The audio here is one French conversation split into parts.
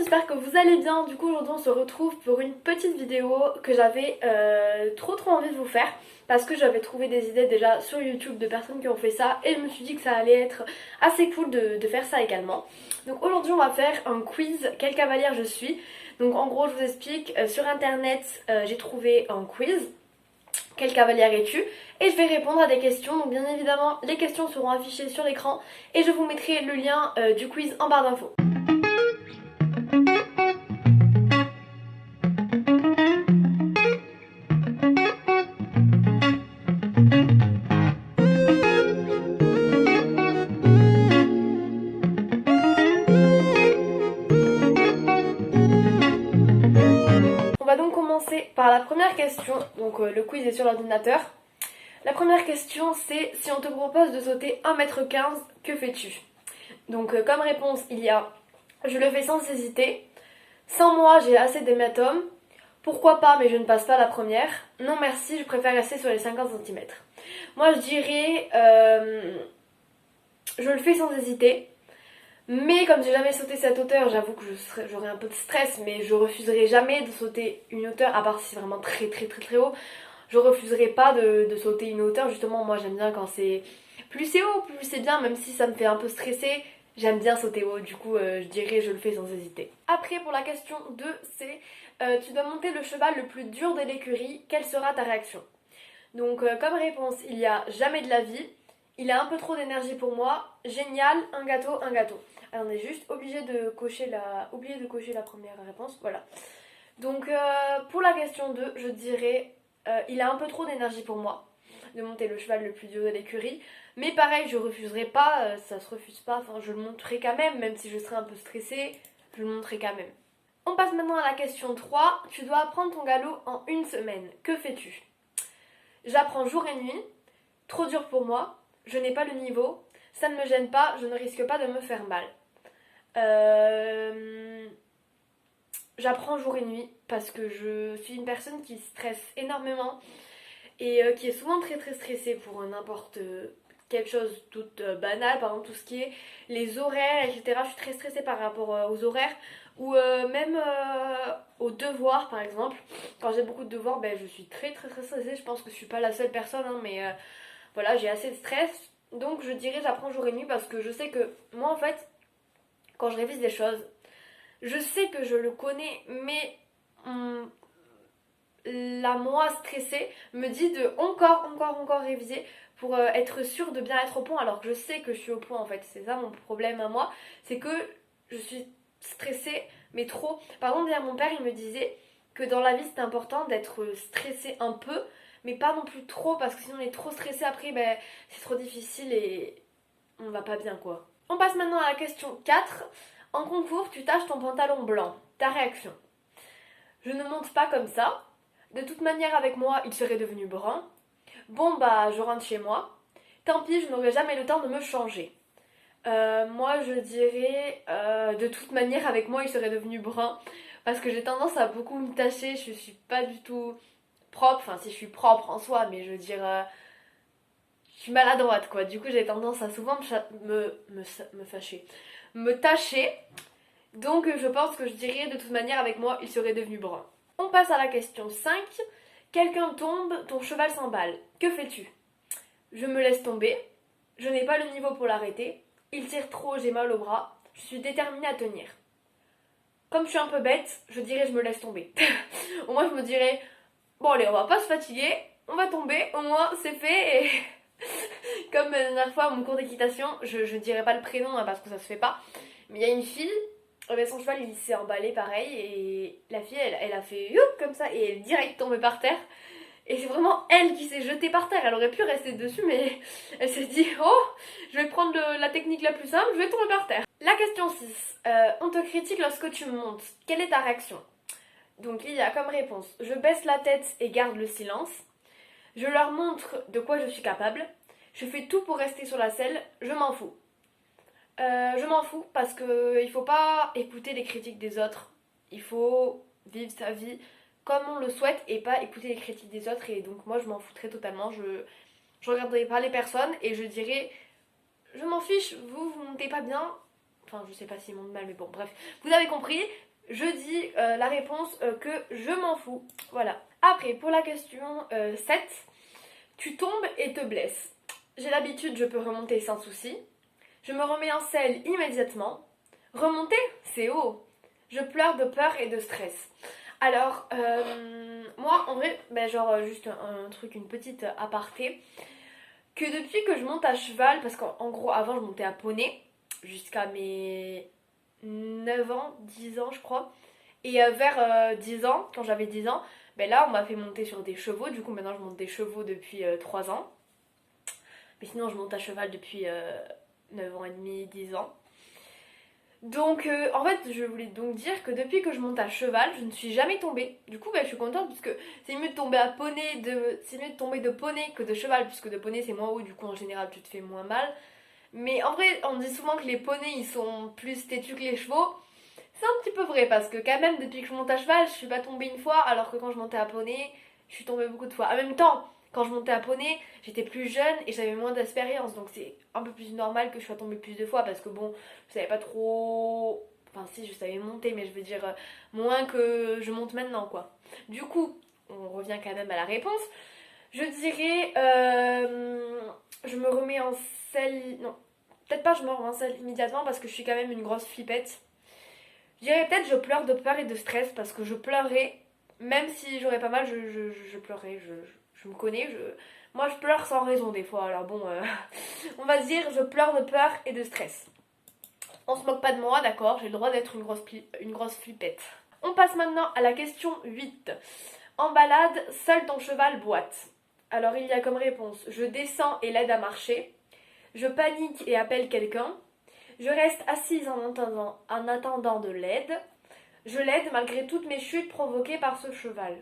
j'espère que vous allez bien. Du coup aujourd'hui on se retrouve pour une petite vidéo que j'avais trop envie de vous faire parce que j'avais trouvé des idées déjà sur YouTube de personnes qui ont fait ça et je me suis dit que ça allait être assez cool de faire ça également. Donc aujourd'hui on va faire un quiz quelle cavalière je suis. Donc en gros je vous explique, sur internet j'ai trouvé un quiz. Quelle cavalière es-tu? Et je vais répondre à des questions. Donc bien évidemment les questions seront affichées sur l'écran et je vous mettrai le lien du quiz en barre d'infos. On va donc commencer par la première question. Donc le quiz est sur l'ordinateur. La première question c'est: si on te propose de sauter 1,15 m, que fais-tu? Donc comme réponse il y a: je le fais sans hésiter, sans moi j'ai assez d'hématome, pourquoi pas mais je ne passe pas la première, non merci je préfère rester sur les 50 cm. Moi je dirais je le fais sans hésiter. Mais comme j'ai jamais sauté cette hauteur, j'avoue que j'aurais un peu de stress, mais je refuserai jamais de sauter une hauteur, à part si c'est vraiment très haut. Je refuserai pas de sauter une hauteur, justement moi j'aime bien quand c'est... Plus c'est haut, plus c'est bien, même si ça me fait un peu stresser, j'aime bien sauter haut, du coup je dirais je le fais sans hésiter. Après pour la question 2, c'est tu dois monter le cheval le plus dur de l'écurie, quelle sera ta réaction? Donc comme réponse il y a jamais de la vie, il a un peu trop d'énergie pour moi, génial, un gâteau, un gâteau. Alors on est juste obligé de cocher la première réponse, voilà. Donc pour la question 2, je dirais il a un peu trop d'énergie pour moi de monter le cheval le plus dur de l'écurie. Mais pareil, je refuserai pas, ça se refuse pas, enfin je le monterai quand même si je serais un peu stressée, je le monterai quand même. On passe maintenant à la question 3, tu dois apprendre ton galop en une semaine, que fais-tu? J'apprends jour et nuit, trop dur pour moi, je n'ai pas le niveau, ça ne me gêne pas, je ne risque pas de me faire mal. J'apprends jour et nuit parce que je suis une personne qui stresse énormément et qui est souvent très stressée pour n'importe quelque chose toute banale, par exemple tout ce qui est les horaires, etc. Je suis très stressée par rapport aux horaires ou même aux devoirs par exemple. Quand j'ai beaucoup de devoirs, ben, je suis très stressée. Je pense que je suis pas la seule personne, hein, mais voilà, j'ai assez de stress. Donc je dirais j'apprends jour et nuit parce que je sais que moi en fait, quand je révise des choses, je sais que je le connais, mais la moi stressée me dit de encore réviser pour être sûre de bien être au point, alors que je sais que je suis au point en fait. C'est ça mon problème à moi, c'est que je suis stressée, mais trop. Par exemple, hier mon père il me disait que dans la vie c'est important d'être stressé un peu, mais pas non plus trop, parce que sinon on est trop stressé après, ben, c'est trop difficile et on va pas bien quoi. On passe maintenant à la question 4. En concours, tu taches ton pantalon blanc. Ta réaction? Je ne monte pas comme ça. De toute manière, avec moi, il serait devenu brun. Bon, bah, je rentre chez moi. Tant pis, je n'aurai jamais le temps de me changer. Moi, je dirais, de toute manière, avec moi, il serait devenu brun. Parce que j'ai tendance à beaucoup me tacher. Je suis pas du tout propre. Enfin, si je suis propre en soi, mais je veux dire... je suis maladroite, quoi. Du coup, j'ai tendance à souvent me fâcher. Me tacher. Donc je pense que je dirais de toute manière avec moi il serait devenu brun. On passe à la question 5. Quelqu'un tombe, ton cheval s'emballe. Que fais-tu? Je me laisse tomber. Je n'ai pas le niveau pour l'arrêter. Il tire trop, j'ai mal au bras. Je suis déterminée à tenir. Comme je suis un peu bête, je dirais je me laisse tomber. Au moins je me dirais, bon allez on va pas se fatiguer, on va tomber, au moins c'est fait. Et comme la dernière fois à mon cours d'équitation, je dirais pas le prénom hein, parce que ça se fait pas. Mais il y a une fille, son cheval il s'est emballé pareil et la fille elle a fait youp comme ça et elle est direct tombée par terre. Et c'est vraiment elle qui s'est jetée par terre. Elle aurait pu rester dessus mais elle s'est dit oh je vais prendre la technique la plus simple, je vais tomber par terre. La question 6. On te critique lorsque tu montes. Quelle est ta réaction? Donc il y a comme réponse: je baisse la tête et garde le silence. Je leur montre de quoi je suis capable. Je fais tout pour rester sur la selle. Je m'en fous. Je m'en fous parce que il faut pas écouter les critiques des autres. Il faut vivre sa vie comme on le souhaite et pas écouter les critiques des autres. Et donc moi je m'en foutrais totalement. Je regarderai pas les personnes et je dirais je m'en fiche, vous montez pas bien. Enfin je sais pas s'ils montent mal mais bon bref. Vous avez compris. je dis la réponse que je m'en fous. Voilà. Après, pour la question 7, tu tombes et te blesses. J'ai l'habitude, je peux remonter sans souci. Je me remets en selle immédiatement. Remonter, c'est haut. Je pleure de peur et de stress. Alors, moi, en vrai, ben, genre, juste un truc, une petite aparté, que depuis que je monte à cheval, parce qu'en gros, avant, je montais à poney, jusqu'à mes 9 ans, 10 ans, je crois. Et vers 10 ans, quand j'avais 10 ans, ben là, on m'a fait monter sur des chevaux. Du coup, maintenant, je monte des chevaux depuis 3 ans. Mais sinon, je monte à cheval depuis 9 ans et demi, 10 ans. Donc en fait je voulais donc dire que depuis que je monte à cheval je ne suis jamais tombée. Du coup je suis contente parce que c'est mieux de tomber à poney c'est mieux de tomber de poney que de cheval puisque de poney c'est moins haut du coup en général tu te fais moins mal. Mais en vrai on dit souvent que les poneys ils sont plus têtus que les chevaux. C'est un petit peu vrai parce que quand même depuis que je monte à cheval je suis pas tombée une fois alors que quand je montais à poney je suis tombée beaucoup de fois. En même temps quand je montais à poney j'étais plus jeune et j'avais moins d'expérience donc c'est un peu plus normal que je sois tombée plus de fois parce que bon je savais pas trop. Enfin si je savais monter mais je veux dire moins que je monte maintenant quoi. Du coup on revient quand même à la réponse. Je dirais je me remets en selle. Non peut-être pas je me remets en selle immédiatement parce que je suis quand même une grosse flippette. Je dirais peut-être je pleure de peur et de stress parce que je pleurais, même si j'aurais pas mal, je pleurais, je me connais, moi je pleure sans raison des fois, alors bon, on va se dire je pleure de peur et de stress. On se moque pas de moi, d'accord, j'ai le droit d'être une grosse flippette. On passe maintenant à la question 8. En balade, seul ton cheval boite. Alors il y a comme réponse, je descends et l'aide à marcher, je panique et appelle quelqu'un, je reste assise en attendant de l'aide. Je l'aide malgré toutes mes chutes provoquées par ce cheval.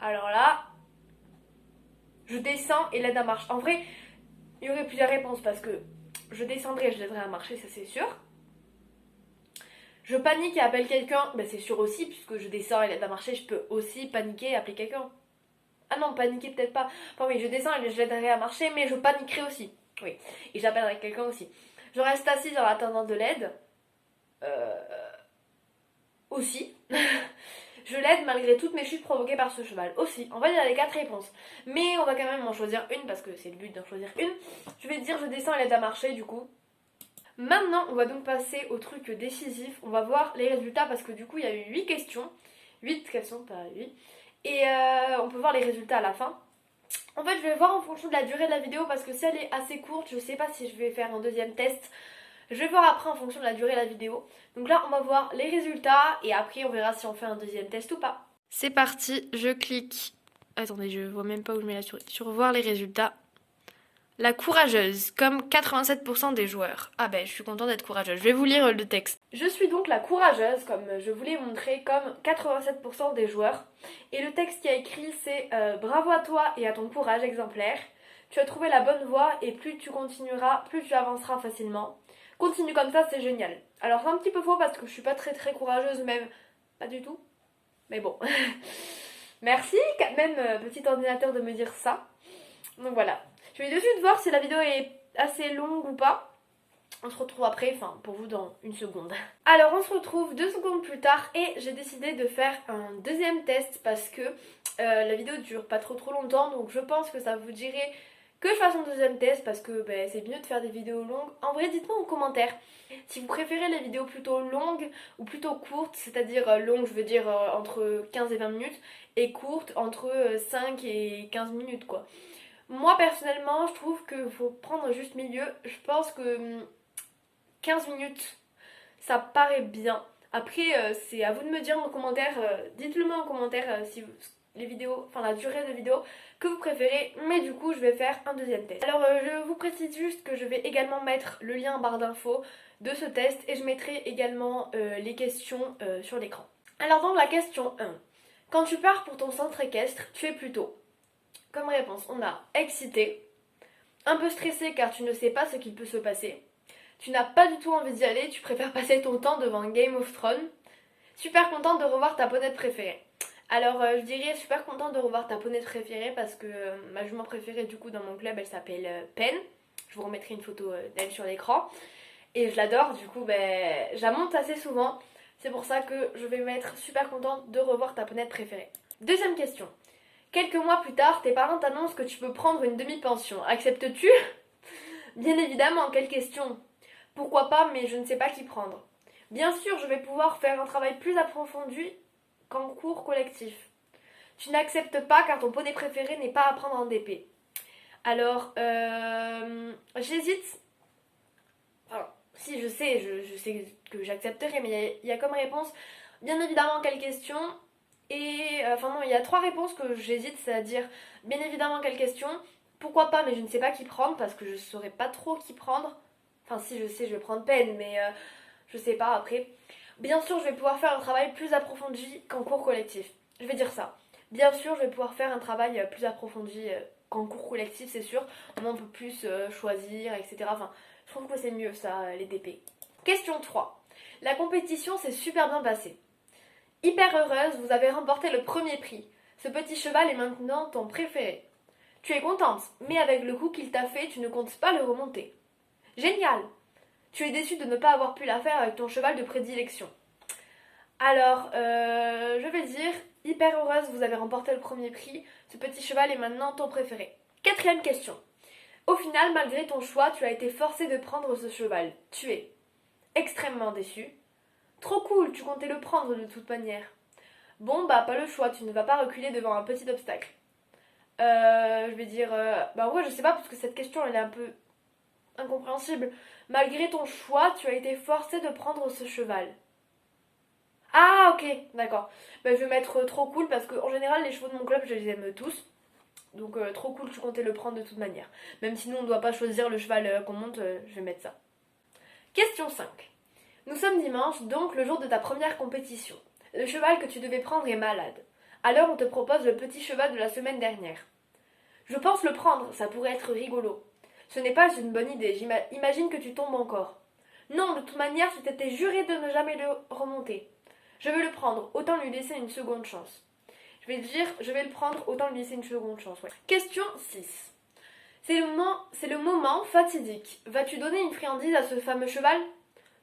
Alors là, je descends et l'aide à marcher. En vrai, il y aurait plusieurs réponses parce que je descendrai, je l'aiderai à marcher, ça c'est sûr. Je panique et appelle quelqu'un, ben c'est sûr aussi, puisque je descends et l'aide à marcher, je peux aussi paniquer et appeler quelqu'un. Ah non, paniquer peut-être pas. Enfin oui, je descends et je l'aiderai à marcher, mais je paniquerai aussi. Oui, et j'appellerai quelqu'un aussi. Je reste assise en attendant de l'aide. Euh, Aussi. Je l'aide malgré toutes mes chutes provoquées par ce cheval. Aussi. En fait, il y a les 4 réponses. Mais on va quand même en choisir une parce que c'est le but d'en choisir une. Je vais dire je descends et l'aide à marcher du coup. Maintenant, on va donc passer au truc décisif. On va voir les résultats parce que du coup, il y a eu 8 questions. 8 questions, pas 8. Et on peut voir les résultats à la fin. En fait, je vais voir en fonction de la durée de la vidéo parce que si elle est assez courte, je sais pas si je vais faire un deuxième test. Je vais voir après en fonction de la durée de la vidéo. Donc là, on va voir les résultats et après, on verra si on fait un deuxième test ou pas. C'est parti, je clique. Attendez, je vois même pas où je mets la souris. Sur voir les résultats. La courageuse, comme 87% des joueurs. Ah ben, je suis contente d'être courageuse. Je vais vous lire le texte. Je suis donc la courageuse, comme je vous l'ai montré, comme 87% des joueurs. Et le texte qui a écrit, c'est bravo à toi et à ton courage exemplaire. Tu as trouvé la bonne voie et plus tu continueras, plus tu avanceras facilement. Continue comme ça, c'est génial. Alors c'est un petit peu faux parce que je suis pas très courageuse, même pas du tout. Mais bon. Merci quand même, petit ordinateur, de me dire ça. Donc voilà. Je vais de suite voir si la vidéo est assez longue ou pas. On se retrouve après, enfin pour vous dans une seconde. Alors on se retrouve 2 secondes plus tard et j'ai décidé de faire un deuxième test parce que la vidéo dure pas trop longtemps, donc je pense que ça vous dirait que je fasse un deuxième test parce que c'est mieux de faire des vidéos longues. En vrai, dites-moi en commentaire si vous préférez les vidéos plutôt longues ou plutôt courtes, c'est-à-dire longues, je veux dire entre 15 et 20 minutes, et courtes entre 5 et 15 minutes quoi. Moi personnellement, je trouve qu'il faut prendre juste milieu. Je pense que 15 minutes, ça paraît bien. Après, c'est à vous de me dire en commentaire, dites-le moi en commentaire si les vidéos, enfin la durée de vidéo que vous préférez, mais du coup je vais faire un deuxième test. Alors je vous précise juste que je vais également mettre le lien en barre d'infos de ce test et je mettrai également les questions sur l'écran. Alors donc la question 1. Quand tu pars pour ton centre équestre, tu es plutôt, comme réponse, on a excité, un peu stressé car tu ne sais pas ce qu'il peut se passer, tu n'as pas du tout envie d'y aller, tu préfères passer ton temps devant Game of Thrones, super contente de revoir ta ponette préférée. Alors je dirais super contente de revoir ta ponette préférée parce que ma jument préférée du coup dans mon club elle s'appelle Pen. Je vous remettrai une photo d'elle sur l'écran. Et je l'adore, du coup je la monte assez souvent. C'est pour ça que je vais m'être super contente de revoir ta ponette préférée. Deuxième question. Quelques mois plus tard, tes parents t'annoncent que tu peux prendre une demi-pension. Acceptes-tu? Bien évidemment, quelle question? Pourquoi pas, mais je ne sais pas qui prendre. Bien sûr, je vais pouvoir faire un travail plus approfondi qu'en cours collectif. Tu n'acceptes pas car ton poney préféré n'est pas à prendre en DP. Alors, j'hésite. Alors, si, je sais que j'accepterai, mais il y a comme réponse, bien évidemment, quelle question? Et, enfin non, il y a trois réponses que j'hésite, c'est-à-dire, bien évidemment, quelle question? Pourquoi pas, mais je ne sais pas qui prendre, parce que je ne saurais pas trop qui prendre. Enfin, si, je sais, je vais prendre peine, mais je sais pas après. Bien sûr, je vais pouvoir faire un travail plus approfondi qu'en cours collectif. Je vais dire ça. Bien sûr, je vais pouvoir faire un travail plus approfondi qu'en cours collectif, c'est sûr. On peut plus choisir, etc. Enfin, je trouve que c'est mieux ça, les DP. Question 3. La compétition s'est super bien passée. Hyper heureuse, vous avez remporté le premier prix. Ce petit cheval est maintenant ton préféré. Tu es contente, mais avec le coup qu'il t'a fait, tu ne comptes pas le remonter. Génial! Tu es déçue de ne pas avoir pu la faire avec ton cheval de prédilection. Alors, je vais dire, hyper heureuse, vous avez remporté le premier prix. Ce petit cheval est maintenant ton préféré. Quatrième question. Au final, malgré ton choix, tu as été forcée de prendre ce cheval. Tu es extrêmement déçue. Trop cool, tu comptais le prendre de toute manière. Bon, bah pas le choix, tu ne vas pas reculer devant un petit obstacle. Je vais dire, bah ouais, je sais pas, parce que cette question, elle est un peu incompréhensible. Malgré ton choix, tu as été forcée de prendre ce cheval. Ah, ok, d'accord. Bah, je vais mettre trop cool parce qu'en général, les chevaux de mon club, je les aime tous. Donc, trop cool, tu comptais le prendre de toute manière. Même si nous, on ne doit pas choisir le cheval qu'on monte, je vais mettre ça. Question 5. Nous sommes dimanche, donc le jour de ta première compétition. Le cheval que tu devais prendre est malade. Alors, on te propose le petit cheval de la semaine dernière. Je pense le prendre, ça pourrait être rigolo. Ce n'est pas une bonne idée, imagine que tu tombes encore. Non, de toute manière, tu t'étais juré de ne jamais le remonter. Je vais le prendre, autant lui laisser une seconde chance. Je vais dire, je vais le prendre, autant lui laisser une seconde chance. Ouais. Question 6. C'est le moment fatidique. Vas-tu donner une friandise à ce fameux cheval?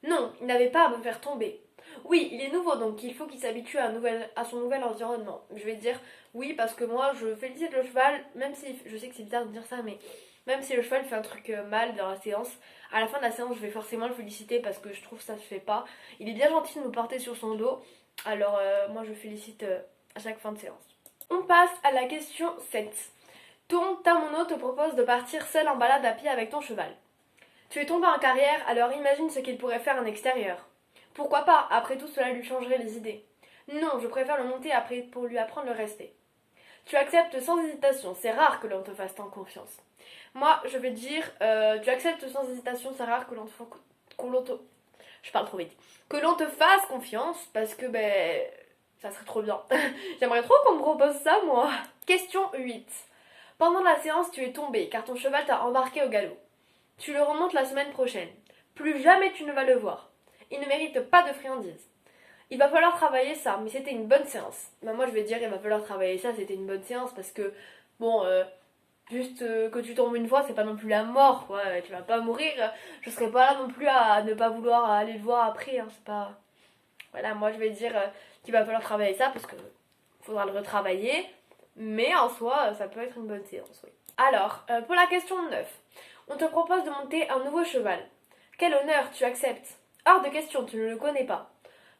Non, il n'avait pas à me faire tomber. Oui, il est nouveau, donc il faut qu'il s'habitue à son nouvel environnement. Je vais dire oui, parce que moi, je félicite le cheval, même si, je sais que c'est bizarre de dire ça, mais même si le cheval fait un truc mal dans la séance, à la fin de la séance, je vais forcément le féliciter parce que je trouve que ça se fait pas. Il est bien gentil de nous porter sur son dos, alors moi, je félicite à chaque fin de séance. On passe à la question 7. Ton tamono te propose de partir seul en balade à pied avec ton cheval. Tu es tombé en carrière, alors imagine ce qu'il pourrait faire en extérieur. Pourquoi pas, après tout cela lui changerait les idées. Non, je préfère le monter après pour lui apprendre le respect. Tu acceptes sans hésitation, c'est rare que l'on te fasse tant confiance. Moi, je vais dire, tu acceptes sans hésitation, c'est rare que l'on te... Je parle trop vite. Que l'on te fasse confiance, parce que, ça serait trop bien. J'aimerais trop qu'on me propose ça, moi. Question 8. Pendant la séance, tu es tombé, car ton cheval t'a embarqué au galop. Tu le remontes la semaine prochaine. Plus jamais tu ne vas le voir. Il ne mérite pas de friandises. Il va falloir travailler ça, mais c'était une bonne séance. Bah, moi je vais dire il va falloir travailler ça, c'était une bonne séance parce que, bon, juste que tu tombes une fois, c'est pas non plus la mort, quoi. Tu vas pas mourir. Je serai pas là non plus à ne pas vouloir aller le voir après, hein. C'est pas. Voilà, moi je vais dire qu'il va falloir travailler ça parce que faudra le retravailler. Mais en soi, ça peut être une bonne séance, oui. Alors, pour la question 9. On te propose de monter un nouveau cheval. Quel honneur, tu acceptes. Hors de question, tu ne le connais pas.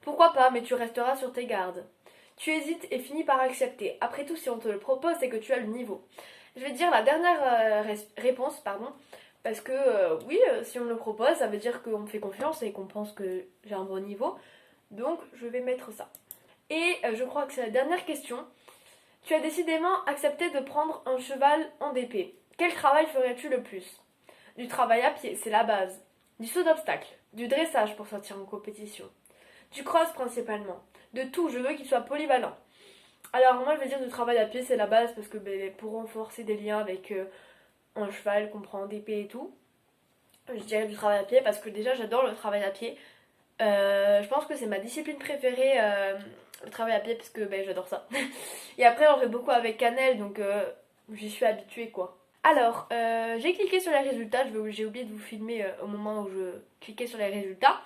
Pourquoi pas, mais tu resteras sur tes gardes. Tu hésites et finis par accepter. Après tout, si on te le propose, c'est que tu as le niveau. Je vais dire la dernière réponse, pardon, parce que oui, si on me le propose, ça veut dire qu'on me fait confiance et qu'on pense que j'ai un bon niveau. Donc, je vais mettre ça. Et je crois que c'est la dernière question. Tu as décidément accepté de prendre un cheval en DP. Quel travail ferais-tu le plus? Du travail à pied, c'est la base. Du saut d'obstacle. Du dressage pour sortir en compétition. Du cross principalement. De tout, je veux qu'il soit polyvalent. Alors moi je vais dire du travail à pied, c'est la base parce que pour renforcer des liens avec un cheval qu'on prend en DP et tout, je dirais du travail à pied parce que déjà j'adore le travail à pied. Je pense que c'est ma discipline préférée, le travail à pied, parce que j'adore ça. Et après j'en fais beaucoup avec Cannelle, donc j'y suis habituée quoi. Alors, j'ai cliqué sur les résultats, j'ai oublié de vous filmer au moment où je cliquais sur les résultats.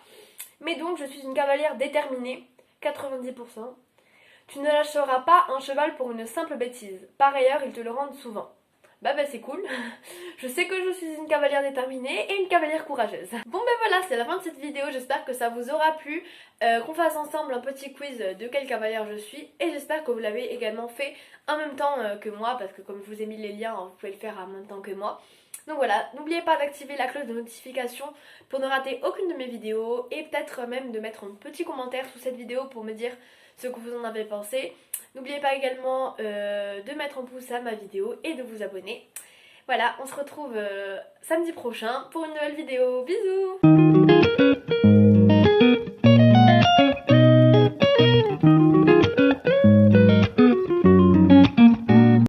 Mais donc je suis une cavalière déterminée, 90%. Tu ne lâcheras pas un cheval pour une simple bêtise. Par ailleurs, ils te le rendent souvent. Bah c'est cool. Je sais que je suis une cavalière déterminée et une cavalière courageuse. Bon voilà, c'est la fin de cette vidéo. J'espère que ça vous aura plu. Qu'on fasse ensemble un petit quiz de quelle cavalière je suis. Et j'espère que vous l'avez également fait en même temps que moi. Parce que comme je vous ai mis les liens, vous pouvez le faire en même temps que moi. Donc voilà, n'oubliez pas d'activer la cloche de notification pour ne rater aucune de mes vidéos. Et peut-être même de mettre un petit commentaire sous cette vidéo pour me dire ce que vous en avez pensé. N'oubliez pas également de mettre un pouce à ma vidéo et de vous abonner. Voilà, on se retrouve samedi prochain pour une nouvelle vidéo. Bisous!